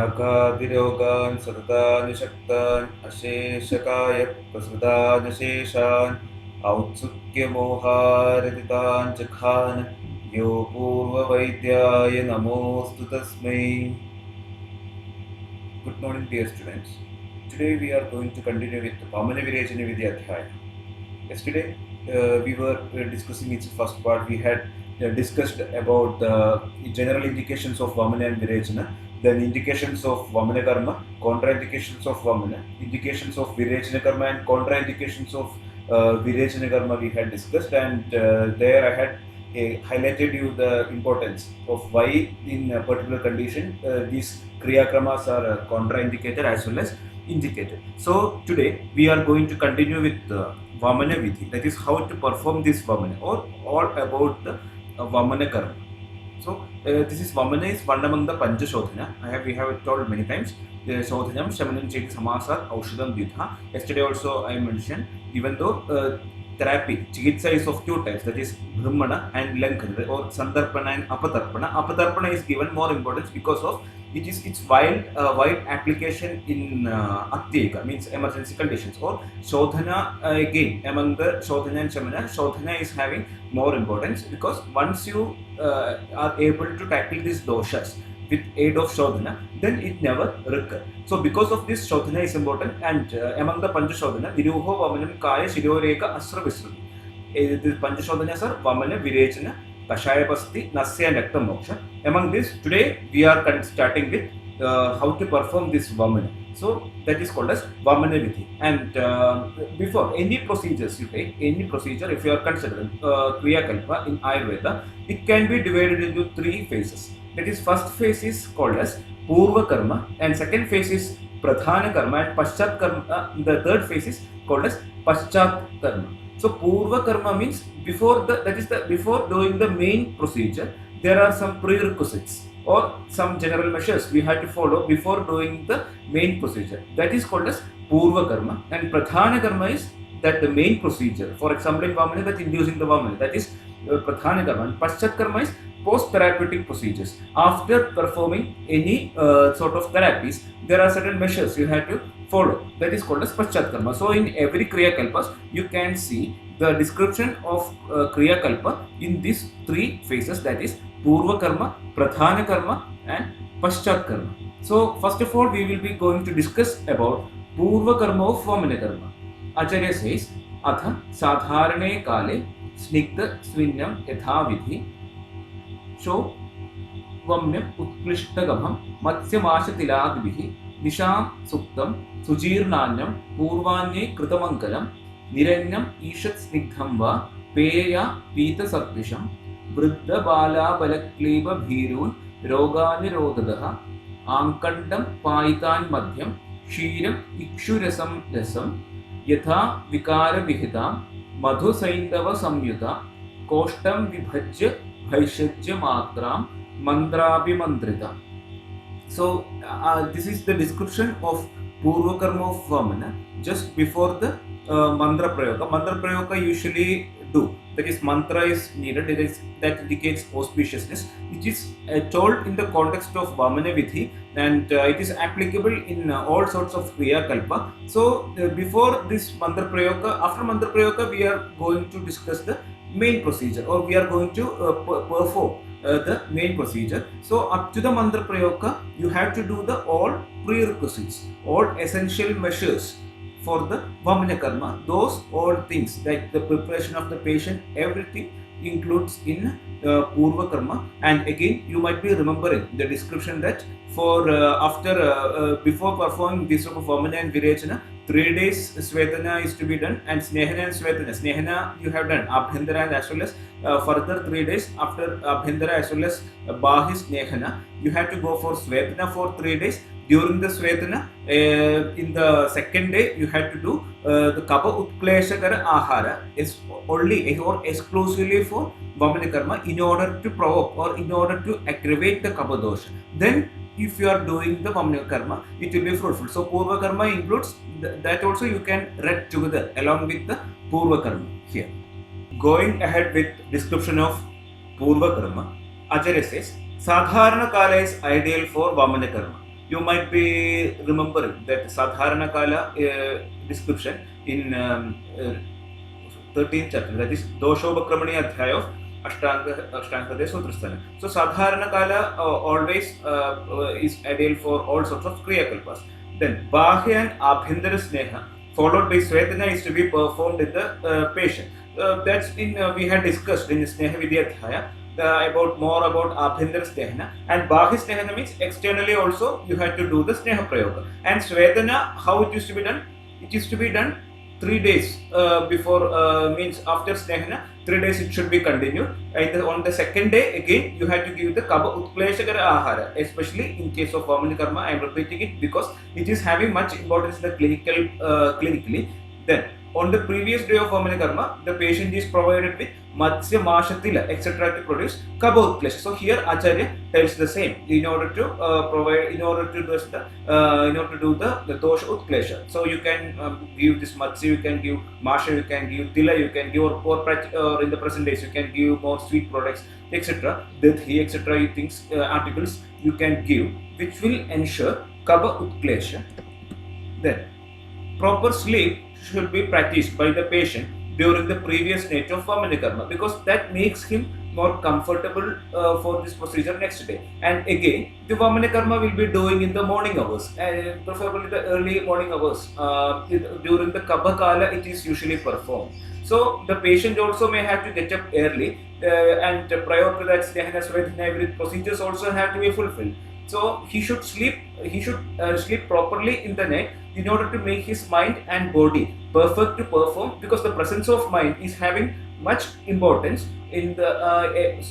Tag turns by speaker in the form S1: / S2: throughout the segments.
S1: व्याघ्रादिरोगान् सततानिषक्तान् अशेषकाय प्रसृतानशेषान् औत्सुक्यमोहारदितान् च खान् यो पूर्ववैद्याय नमोऽस्तु तस्मै. Good morning, dear students. Today we are going to continue with Vamana Virechana Vidya Adhyaya. Yesterday we were discussing its first part. We had discussed about the general indications of Vamana and Virechana, then indications of Vamana Karma, contraindications of Vamana, indications of Virechana Karma and contraindications of Virechana Karma we had discussed, and there I had highlighted you the importance of why in a particular condition these Kriya Kramas are contraindicated as well as indicated. So today we are going to continue with Vamana Vidhi, that is how to perform this Vamana or all about the Vamana Karma. So this is Vamana is one among the Pancha Shodhana. We have told many times. Shodhanam, Shamanam, Chek, Samasat, Aushadam, Vidha. Yesterday also I mentioned, even though therapy, Chikitsa is of two types, that is Brahmana and Lankana, or Sandarpana and Apatarpana. Apatarpana is given more importance because of its wide application in Atyeka, means emergency conditions, or Shodhana again among the Shodhana and Shamana. Shodhana is having more importance because once you are able to tackle these doshas with aid of Shodhana, then it never recurs. So because of this, Shodhana is important, and among the Pancha Shodhana, Viruho, Vamanam, Kaya, Shiroreka, Asra, Visruti. The Pancha Shodhanas are Vamana, Virechana, Kashayapasti, Nasya and Rakta Moksha. Among this, today we are starting with how to perform this Vamana. So that is called as Vamana Vidhi. And before any procedures you take, any procedure, if you are considering Kriya Kalpa in Ayurveda, it can be divided into three phases. That is, first phase is called as Purva Karma, and second phase is Pradhana Karma, and Paschat Karma, the third phase is called as Paschat Karma. So Purva Karma means before doing the main procedure, there are some prerequisites or some general measures we have to follow before doing the main procedure. That is called as Purva Karma, and Pradhana Karma is that the main procedure. For example, in Vamana, that inducing the Vamana, that is Pradhana Karma, and Paschat Karma is post-therapeutic procedures. After performing any sort of therapies, there are certain measures you have to follow. That is called as Paschat Karma. So in every Kriya Kalpas, you can see the description of Kriya Kalpa in these three phases, that is Purva Karma, Pradhana Karma and Paschat Karma. So first of all, we will be going to discuss about Purva Karma of Vamana Karma. Acharya says, Atha Sadharane Kale Snigdha Svinyam Yatha Vidhi Sho Vamnyam Utkrishtagamham Matsyamashatiladvihi Nisham Suktam Sujirnanyam Purvanye Kritamankalam Niranyam Ishat Snigdham Va Peya Pita Satvisham Vriddha Bala Balakleva Bhirun Rogani Rodadaha Ankandam Paitan Madhyam Kshiram Ikshurasam Rasam Yatha Vikara Vihitam Madhu Saindava Samyuta Koshtam Vibhajya Bhaishajya Matram Mandrabhimandrita. So this is the description of Purva Karma of Vamana just before the Mantra Prayoga. Mantra Prayoga usually do, that is mantra is needed, that indicates auspiciousness, which is told in the context of Vamana Vidhi, and it is applicable in all sorts of Kriya Kalpa. So before this Mantra Prayoga, after Mantra Prayoga, we are going to discuss the main procedure, or we are going to perform the main procedure. So up to the Mantra Prayoga, you have to do the all prerequisites, all essential measures for the Vamana Karma. Those all things, like the preparation of the patient, everything includes in Purva Karma. And again, you might be remembering the description that for before performing this sort of Vamana and Virechana, 3 days Svetana is to be done, and Snehana and Svetana. Snehana you have done Abhyantara, and as well as further 3 days after Abhyantara as well as Bahi Snehana, you have to go for Svetana for 3 days. During the Svetana, in the second day, you have to do the Kapha Utkleshakara Ahara is only or exclusively for Vamana Karma in order to provoke or in order to aggravate the Kapha dosha. Then if you are doing the Vamana Karma, it will be fruitful. So Purva Karma includes that also, you can read together along with the Purva Karma here. Going ahead with description of Purva Karma, Acharya says, Sadharana Kala is ideal for Vamana Karma. you might be remembering that Sadharana Kala description in 13th chapter, that is Doshobakramani Adhyaya of Ashtanga Sutrasthana. So Sadharana Kala always is ideal for all sorts of Kriya Kalpas. Then Bahya and Abhindara Sneha followed by Svetana is to be performed in the patient. That's in we had discussed in Sneha Vidya Adhyaya about more about Abhindara Snehana, and Bahya Snehana means externally also you have to do the Sneha Prayoga. And Svedana, how it used to be done? It used to be done 3 days before, means after Snehana, 3 days it should be continued. And on the second day again you have to give the Kaba Utkleshakara Ahara, especially in case of Vamana Karma. I am repeating it because it is having much importance in the clinically. Then on the previous day of Vamana Karma, the patient is provided with Matsya Mashatila, etc. to produce Kabotklesha. So here Acharya tells the same in order to provide, in order to do the Dosha Utklesha. So you can give this Matsya, you can give Masha, you can give Tila, you can give or in the present days you can give more sweet products, etc. Dathi, etc. things, articles you can give, which will ensure Kaba Utklesha. Then proper sleep should be practiced by the patient during the previous night of Vamana Karma, because that makes him more comfortable for this procedure next day. And again, the Vamana Karma will be doing in the morning hours, preferably the early morning hours. During the Kabha Kala, it is usually performed. So the patient also may have to get up early, and prior to that, Snehana Svedana procedures also have to be fulfilled. So he should sleep. He should sleep properly in the night in order to make his mind and body perfect to perform, because the presence of mind is having much importance in the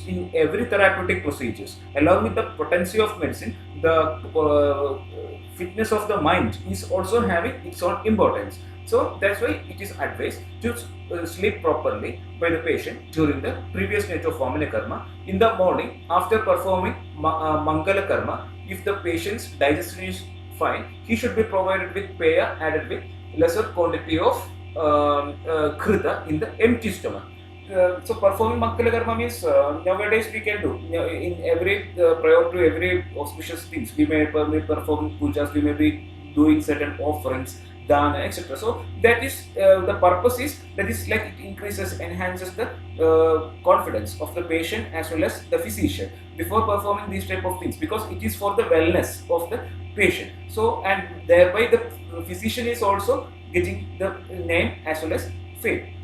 S1: in every therapeutic procedures. Along with the potency of medicine, the fitness of the mind is also having its own importance. So that's why it is advised to sleep properly by the patient during the previous night of Vamana Karma. In the morning, after performing Mangala Karma, if the patient's digestion is fine, he should be provided with Peya added with lesser quantity of Krita in the empty stomach. So performing Mangala Karma means nowadays we can do in every prior to every auspicious things. We may be performing pujas, we may be doing certain offerings, dana, etc. So that is the purpose is that is like it increases, enhances the confidence of the patient as well as the physician before performing these type of things, because it is for the wellness of the patient. So and thereby the physician is also getting the name as well as fame.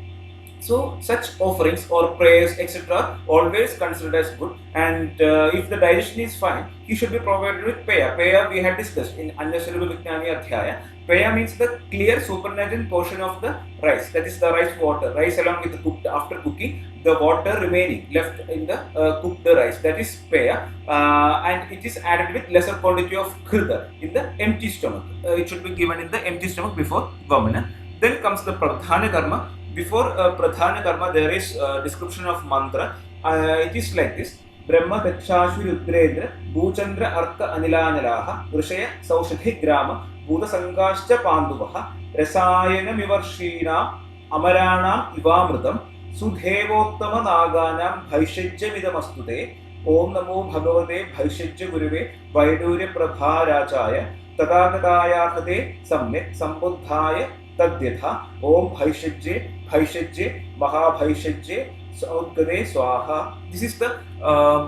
S1: So such offerings or prayers, etc., always considered as good. And if the digestion is fine, he should be provided with Peya. Peya we had discussed in Anyasarva Vijnani Adhyaya. Peya means the clear supernatant portion of the rice, that is the rice water. Rice along with the cooked, after cooking, the water remaining left in the cooked rice, that is Peya, and it is added with lesser quantity of Krita in the empty stomach. It should be given in the empty stomach before Vamana. Then comes the Pradhana Karma. Before Pradhana Karma, there is description of mantra. It is like this: Brahma Dakshashu Rudrendra Bhuchandra Artha Anilanalaha Vrishaya Saushadhi Grama Bhuta Sangascha Panduvaha Rasayana Mivarshina Amaranam Ivamritam Sudhevottama Naganam Bhaishajya Vidamastute Om Namo Bhagavate Bhaishajya Guruve Vaidurya Prabharachaya Tadakatayahate Samyek Sambuddhaya Tadyatha Om Bhaishajye Bhaishajye Mahabhaishajye Saudgade Swaha. This is the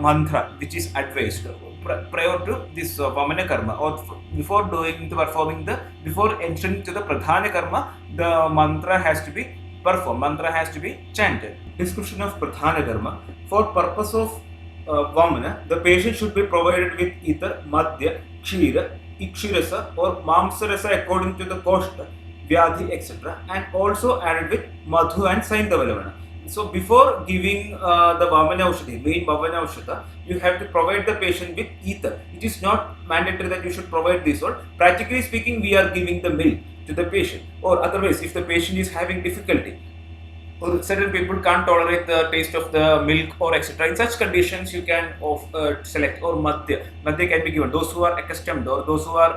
S1: mantra which is advised prior to this Vamana Karma, or before performing the, before entering to the Pradhana Karma, the mantra has to be performed, mantra has to be chanted. Description of Pradhana Karma. For purpose of Vamana, the patient should be provided with either Madhya, Kshira, Ikshirasa or Mamsarasa according to the Koshta, Vyadhi, etc., and also added with Madhu and Saindavalavana. So before giving the Vamana Aushadhi, main Vamana Aushadha, you have to provide the patient with ether. It is not mandatory that you should provide this one. Practically speaking, we are giving the milk to the patient, or otherwise if the patient is having difficulty, or certain people can't tolerate the taste of the milk or etc. In such conditions, you can select or madhya. Madhya can be given. Those who are accustomed or those who are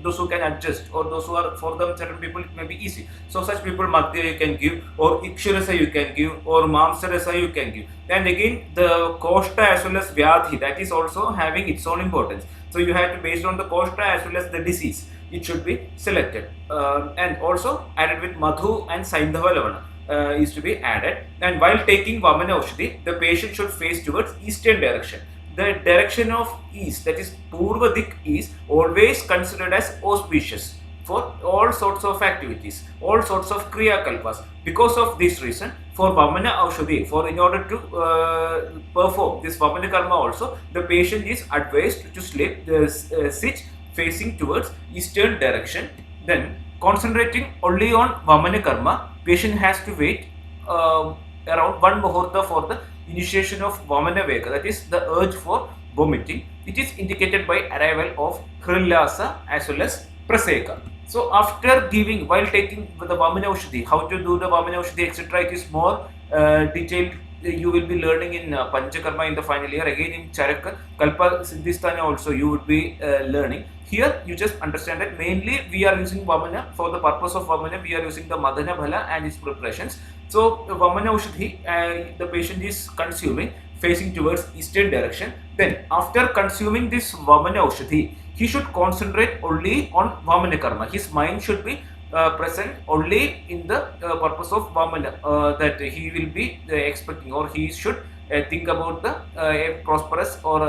S1: those who can adjust or those who are for them certain people it may be easy. So such people madhya you can give or ikshurasa you can give or mamsarasa you can give. And again the koshta as well as vyadhi, that is also having its own importance. So you have to based on the koshta as well as the disease, it should be selected and also added with madhu and saindhava lavana is to be added. And while taking Vamana Aushadhi, the patient should face towards eastern direction. The direction of east, that is Purva Dik, is always considered as auspicious for all sorts of activities, all sorts of Kriya Kalpas. Because of this reason, for Vamana Aushadhi, for in order to perform this Vamana Karma also, the patient is advised to sit facing towards eastern direction. Then concentrating only on Vamana Karma, patient has to wait around one muhurta for the initiation of Vamana Vega, that is the urge for vomiting. It is indicated by arrival of Hrillasa as well as Praseka. So after giving, while taking the Vamana Aushadhi, how to do the Vamana Aushadhi etc., it is more detailed. You will be learning in Panchakarma in the final year. Again in Charaka, Kalpa Siddhisthana also you would be learning. Here you just understand that mainly we are using Vamana, for the purpose of Vamana we are using the Madana Bhala and its preparations. So Vamana Aushadhi the patient is consuming facing towards eastern direction. Then after consuming this Vamana Aushadhi, he should concentrate only on Vamana Karma. His mind should be present only in the purpose of Vamana that he will be expecting, or he should think about the a prosperous or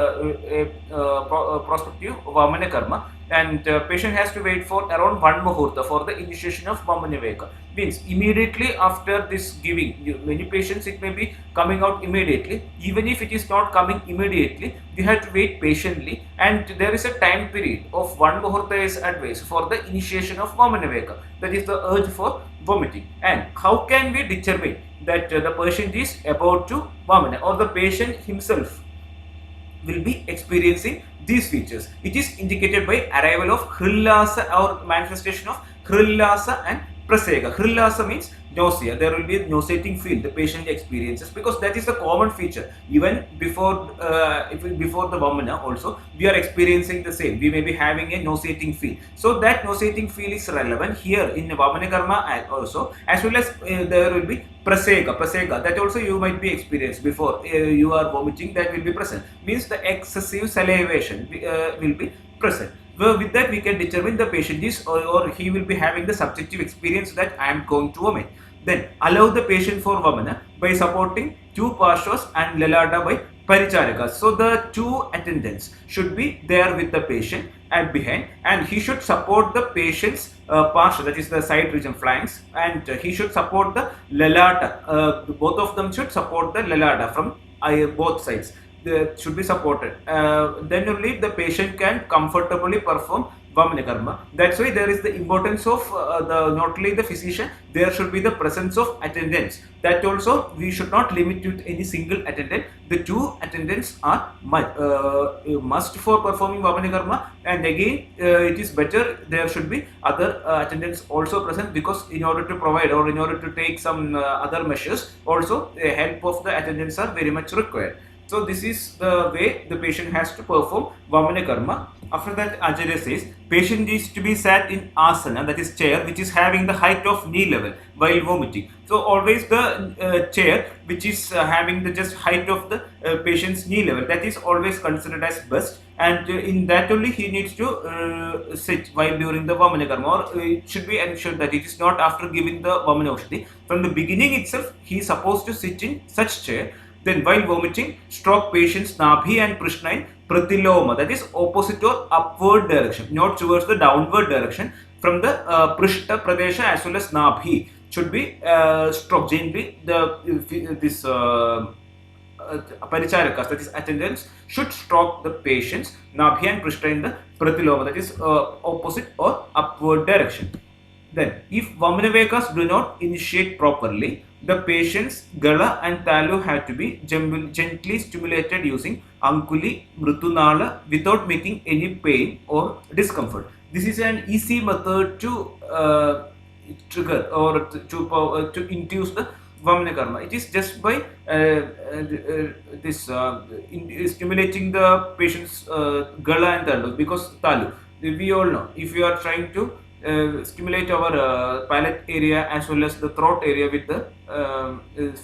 S1: prospective Vamana Karma. And patient has to wait for around one muhurta for the initiation of Vamana Vega. Means immediately after this giving, many patients it may be coming out immediately. Even if it is not coming immediately, we have to wait patiently, and there is a time period of one muhurta is advised for the initiation of Vamana Vega, that is the urge for vomiting. And how can we determine that the patient is about to vomit, or the patient himself will be experiencing these features? It is indicated by arrival of Hrillasa or manifestation of Hrillasa and Praseka. Hrillasa means nausea. There will be a nauseating feel the patient experiences, because that is the common feature. Even before before the Vamana also we are experiencing the same. We may be having a nauseating feel. So that nauseating feel is relevant here in Vamana Karma also, as well as there will be Praseka, that also you might be experienced before you are vomiting, that will be present. Means the excessive salivation will be present. Well, with that we can determine the patient is or he will be having the subjective experience that I am going to vomit. Then allow the patient for Vamana by supporting two Parshvas and Lalata by Paricharakas. So the two attendants should be there with the patient and behind, and he should support the patient's Parshva, that is the side region flanks, and he should support the Lalata. Both of them should support the Lalata from both sides. They should be supported. Then only the patient can comfortably perform Vamana Karma. That's why there is the importance of not only the physician, there should be the presence of attendants. That also we should not limit to any single attendant. The two attendants are must for performing Vamana Karma, and again it is better there should be other attendants also present, because in order to provide or in order to take some other measures also the help of the attendants are very much required. So this is the way the patient has to perform Vamana Karma. After that, Acharya says, patient is to be sat in asana, that is chair, which is having the height of knee level while vomiting. So always the chair which is having the just height of the patient's knee level, that is always considered as best, and in that only he needs to sit while during the Vamana Karma, or it should be ensured that it is not after giving the Vamana Aushadhi. From the beginning itself he is supposed to sit in such chair. Then while vomiting, stroke patient's Nabhi and Prishna Pratiloma, that is opposite or upward direction, not towards the downward direction. From the Prishta Pradesha as well as Nabhi should be stroke gently. This Paricharakas, that is attendants, should stroke the patient's Nabhi and Prishta in the Pratiloma, that is opposite or upward direction. Then, if Vamana Vegas do not initiate properly, the patient's Gala and Talu have to be gently stimulated using Ankuli, Mrutunala without making any pain or discomfort. This is an easy method to trigger or to induce the Vamana karma. It is just by stimulating the patient's gala and talu, because talu. We all know, if you are trying to stimulate our palate area as well as the throat area with the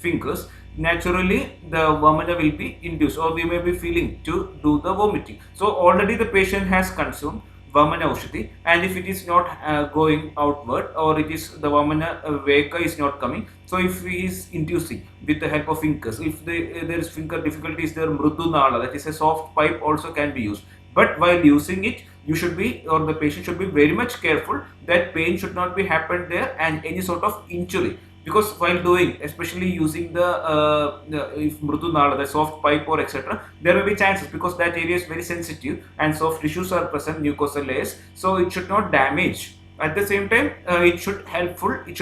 S1: fingers, naturally the vamana will be induced, or we may be feeling to do the vomiting. So already the patient has consumed vamana aushadhi, and if it is not going outward, or it is the vamana veka is not coming, so if he is inducing with the help of fingers, if there is finger difficulties, there mrudu nala, that is a soft pipe, also can be used. But while using it, you should be, or the patient should be very much careful that pain should not be happened there and any sort of injury, because while doing, especially using the if mrudu nala, the soft pipe or etc., there will be chances, because that area is very sensitive and soft tissues are present, mucosal layers, so it should not damage. At the same time, it should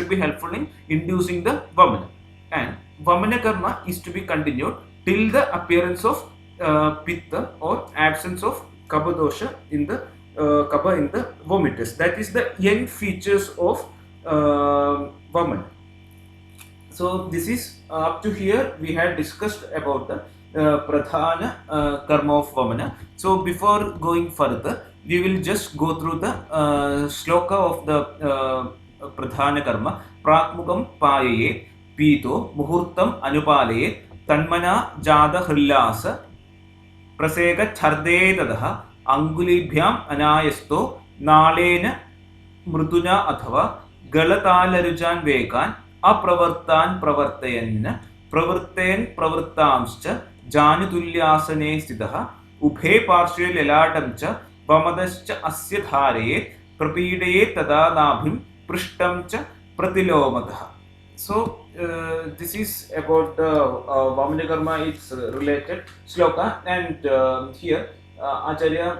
S1: be helpful in inducing the vamana. And vamana karma is to be continued till the appearance of pitta or absence of kapha dosha in the kapha in the vomitus. That is the end features of vamana. So this is up to here we had discussed about the pradhana karma of vamana. So before going further, we will just go through the shloka of the pradhana karma. Prakmukam payaye pito muhurtam anupalaye tanmana jada hrillasa praseka chardhe tadha angulibhyam anayasto nalena mrutuna athava galataalarujan vekan अप्रवर्तान प्रवर्तयन् प्रवृत्तेन प्रवृत्तांश्च जानुतुल्यासने स्थितः उभे पार्श्वे ललाटं च वमदश्च अस्य धारयेत् प्रपीडयेत् तदा नाभिं पृष्ठं च प्रतिलोमतः. So this is about the Vamana karma. It's related shloka, and here Acharya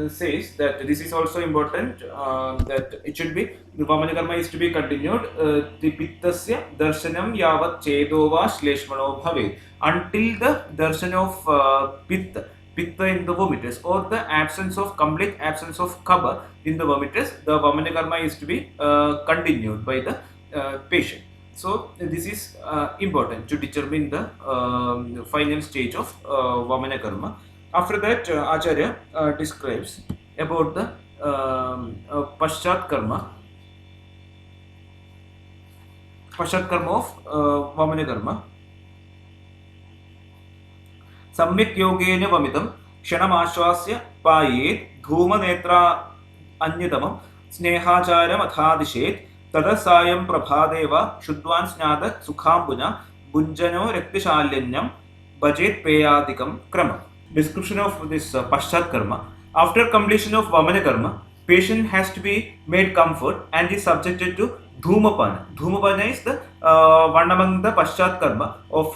S1: says that this is also important, that it should be, the Vamana karma is to be continued the pittasya darshanam yavat chedova shleshmano bhave, until the darshan of pitta in the vomitus, or the complete absence of kapha in the vomitus. The Vamana karma is to be continued by the patient. So this is important to determine the final stage of Vamana karma. After that, Acharya describes about the Paschat karma of Vamana karma. Samyak yogena vamitam kshanamashvasya payet dhuma netra anyatamam snehacharam athadishet tadasayam prabhadeva shudvan snada sukhambuna bunjano rektishalyanyam bhajet peyadikam krama. Description of this Paschat karma. After completion of Vamana karma, patient has to be made comfort and is subjected to Dhumapana. Dhumapana is the one among the Paschat karma of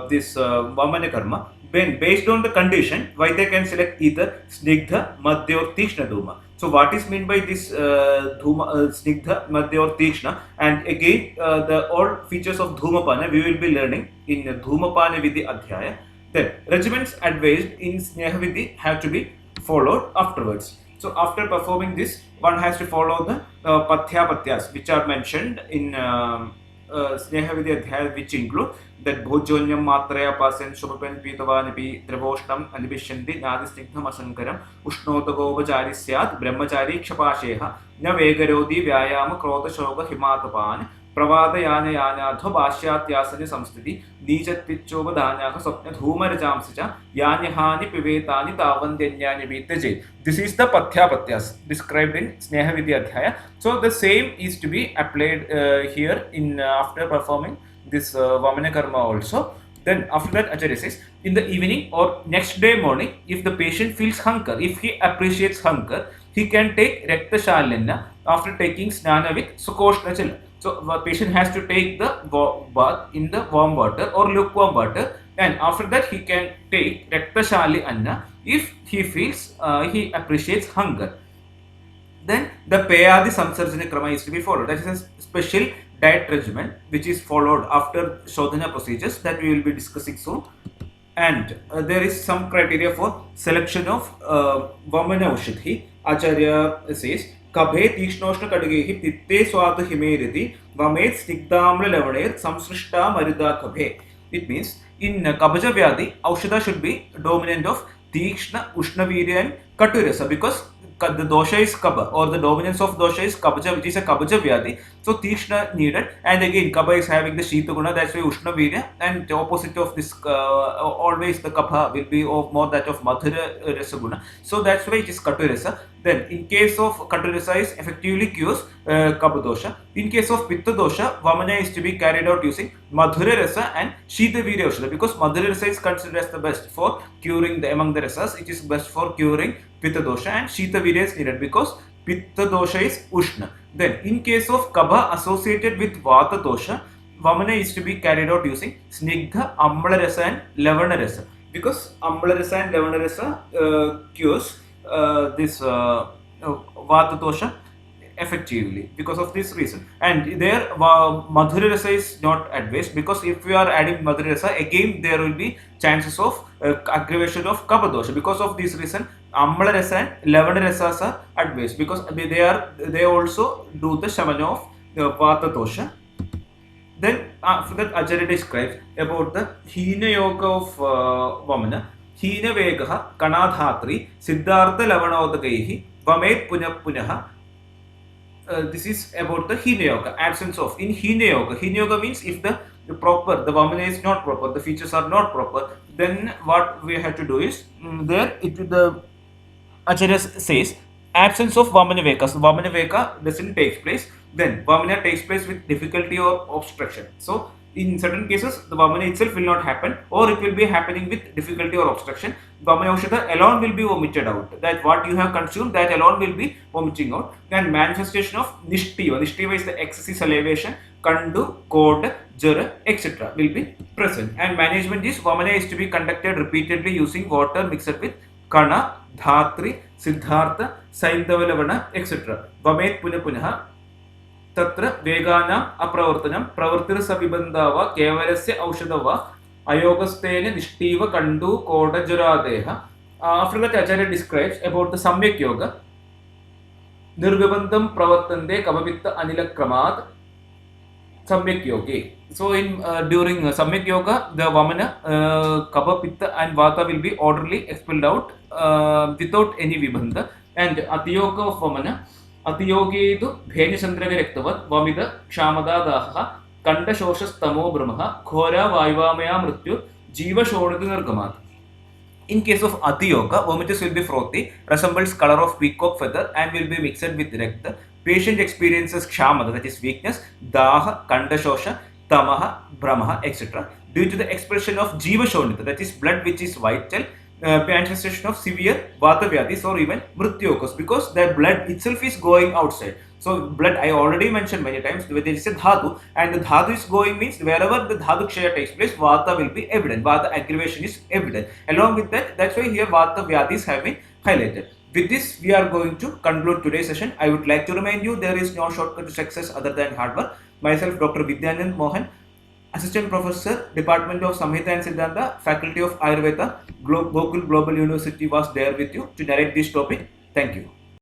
S1: this Vamana karma. When based on the condition, Vaidya can select either Snigdha, Madhya or Tikshna Dhuma. So what is meant by this Snigdha, Madhya or Tikshna? And again, the all features of Dhumapana we will be learning in Dhumapana Vidhi Adhyaya. Then regimens advised in Sneha Vidhi have to be followed afterwards. So after performing this, one has to follow the Pathyapatyas, which are mentioned in Sneha Vidhi Adhyaya, which include that Bhojonyam Matraya Pasan Shupapan Pitavanipi Trivoshnam Anibishanti Nadisnigham Asankaram Ushnotagopachari Syat Brahmachari Kshapasheha Navegarodi Vyayama Krota Shoga Himatapan प्रवादयान यानाथो भाष्यात्यासनि संस्थिति नीचत्पिच्चोपधान्याः स्वप्न धूमरजांसि च यान्यहानि पिबेतानि तावन्त्यन्यानि बीत्यजेत्. This is the Pathyapatyas described in Sneha Vidhi Adhyaya. So the same is to be applied here in after performing this Vamana karma also. Then after that, Acharya says, in the evening or next day morning, if the patient feels hunger, if he appreciates hunger, he can take Rekta Shalina after taking Snana with Sukoshna Jala. So the patient has to take the bath in the warm water or lukewarm water, and after that he can take Rektashali Anna if he feels he appreciates hunger. Then the Peyadi Samsarjana Krama is to be followed. That is a special diet regimen which is followed after Shodhana procedures that we will be discussing soon. And there is some criteria for selection of Vamana Aushadhi. Acharya says, कभे तीक्ष्णोष्ण कटुगैः पित्ते स्वाद हिमेरिति वमेत् स्निग्धाम्ललवणैर् संसृष्टा Maroda कभे. It means in Kabaja Vyadi, Aushadha should be dominant of Tikshna, Ushnavirya and Katurasa because the dosha is Kaba or the dominance of dosha is Kabaja, which is a Kabaja Vyadi. So Tikshna needed, and again Kaba is having the Shita Guna, that's why Ushnavirya, and the opposite of this always the Kapha will be of more that of Madhura Rasa Guna. So that's why it is Katurasa. Then in case of Katurasa is effectively cures Kaba dosha. In case of Pitta dosha, Vamana is to be carried out using Madhura Rasa and Shita Virya Aushadha because Madhura Rasa is considered as the best for curing among the rasas. It is best for curing Pitta dosha and Shita Virya is needed because Pitta dosha is Ushna. Then in case of Kaba associated with Vata dosha, Vamana is to be carried out using Snigdha, Amla Rasa and Lavana Rasa because Amla Rasa and Lavana Rasa cures this Vata dosha effectively because of this reason. And there Madhura Rasa is not advised because if we are adding Madhura Rasa, again there will be chances of aggravation of Kapha dosha. Because of this reason, Amla Rasa and Lavana Rasas are advised because they also do the Shamana of Vata dosha. Then after that Acharya describes about the Hina Yoga of Vamana. Hina Vegaha Kanadhatri Siddhartha Lavanodagaihi Vamet Punaha. This is about the Hina Yoga, absence of. In Hina Yoga means if the Vamana is not proper, the features are not proper, then what we have to do is, the Acharya says, absence of Vamana Veka. So Vamana Veka doesn't take place, then Vamana takes place with difficulty or obstruction. So in certain cases, the Vamana itself will not happen, or it will be happening with difficulty or obstruction. Vamana Aushadha alone will be vomited out. That what you have consumed, that alone will be vomiting out. And manifestation of Nishtiva. Nishtiva is the excessive salivation, Kandu, Kod, Jara, etc. will be present. And management is Vamana is to be conducted repeatedly using water mixed with Kana, Dhatri, Siddhartha, Saindavalavana, etc. Vamet Punaha. तत्र वेगानाम् अप्रवर्तनं प्रवृत्तिर्सविबन्धा वा केवलस्य औषधं वा अयोगस्तेन निष्ठीव कण्डु कोडजुरादेह. After that, Acharya describes about the Samyak Yoga. Nirvibandham pravartante kavavitta anilakramat Samyak Yogi. So in during Samyak Yoga, the Vamana, Kapha, Pitta and Vata will be orderly expelled out without any Vibandha. And Atiyoga of Vamana, Atiyogedu Bhenachandravirektavad Vamida Kshamadadaha Kanda Shoshastamo Brahma Khora Vaivamaya Mrityu Jiva Shodinargamat. In case of Ati Yoga, vomitus will be frothy, resembles color of peacock feather and will be mixed with Rekta. Patient experiences Kshamada, that is weakness, Daha, Kanda Shosha, Tamaha, Brahma, etc. due to the expression of Jiva Shonita, that is blood which is vital, manifestation of severe Vata Vyadis or even Mrityokos, because that blood itself is going outside. So blood, I already mentioned many times, whether it is a dhatu, and the dhatu is going means wherever the dhatu kshaya takes place, Vata will be evident. Vata aggravation is evident. Along with that, that's why here Vata Vyadis have been highlighted. With this, we are going to conclude today's session. I would like to remind you there is no shortcut to success other than hard work. Myself, Dr. Vidyanand Mohan, Assistant Professor, Department of Samhita and Siddhanta, Faculty of Ayurveda, Gokul Global University was there with you to narrate this topic. Thank you.